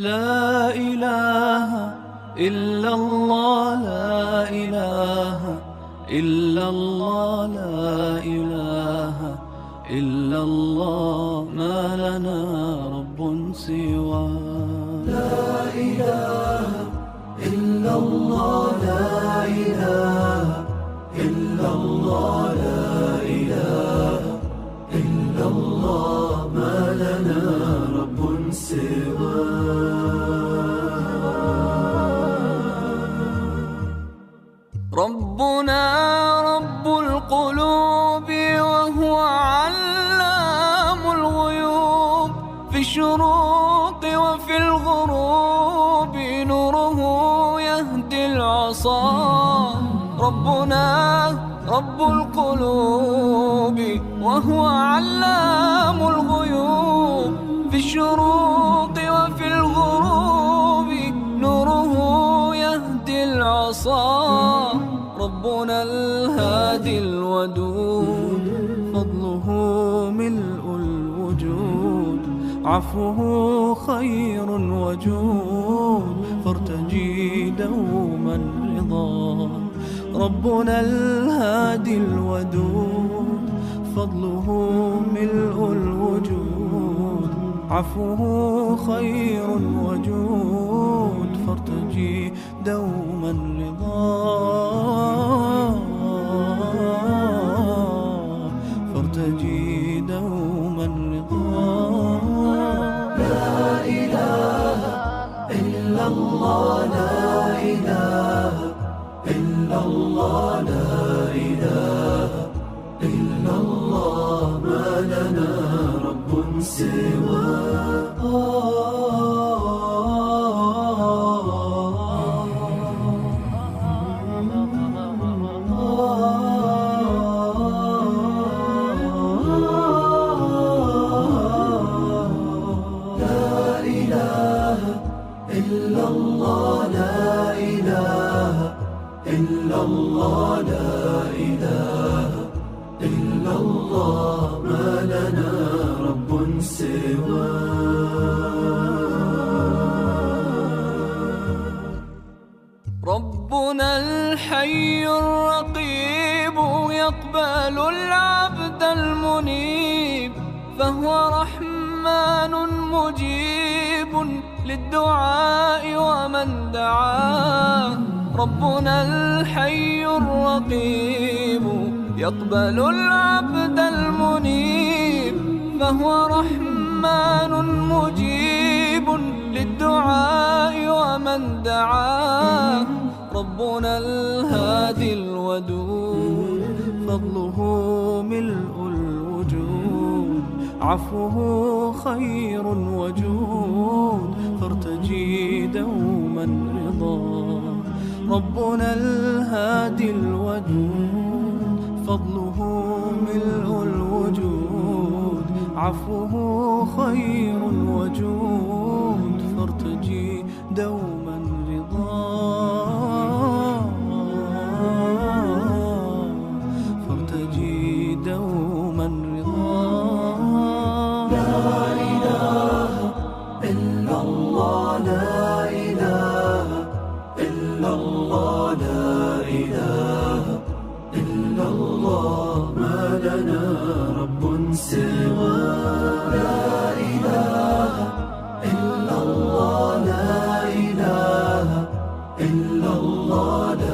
لا إله إلا الله، لا إله إلا الله، لا إله إلا الله، ما لنا رب سواه. لا إله إلا الله، لا إله إلا الله، لا إله إلا الله، ما لنا رب سواه. ربنا رب القلوب وهو علام الغيوب، في الشروق وفي الغروب نوره يهدي العصا. ربنا رب القلوب وهو علام الغيوب، في الشروق وفي الغروب نوره يهدي العصا. ربنا الهادي الودود، فضله ملء الوجود، عفوه خير وجود، فارتجي دوما رضا. ربنا الهادي الودود، فضله ملء الوجود، عفوه خير وجود، فارتجي دوما رضا، فارتجي دوما رضا. لا إله إلا الله، لا إله إلا الله، لا إله إلا الله، ما لنا رب سواه. إلا الله، لا إله إلا الله، لا إله إلا الله، ما لنا رب سواه. ربنا الحي الرقيب يقبل العبد المنيب، فهو رحمن مجيب للدعاء ومن دعاه. ربنا الحي الرقيب يقبل العبد المنيب، فهو رحمن مجيب للدعاء ومن دعاه. ربنا الهادي الودود، فضله ملء الوجود، عفوه خير وجود، فارتجي دوما رضا. ربنا الهادي الودود، فضله ملء الوجود، عفوه خير وجود، فارتجي دوما رضا، فارتجي دوما رضا. لا إله إلا الله، لا إله إلا الله، لا إله إلا الله، ما لنا رب سواه. لا إله إلا الله، لا إله إلا الله، لا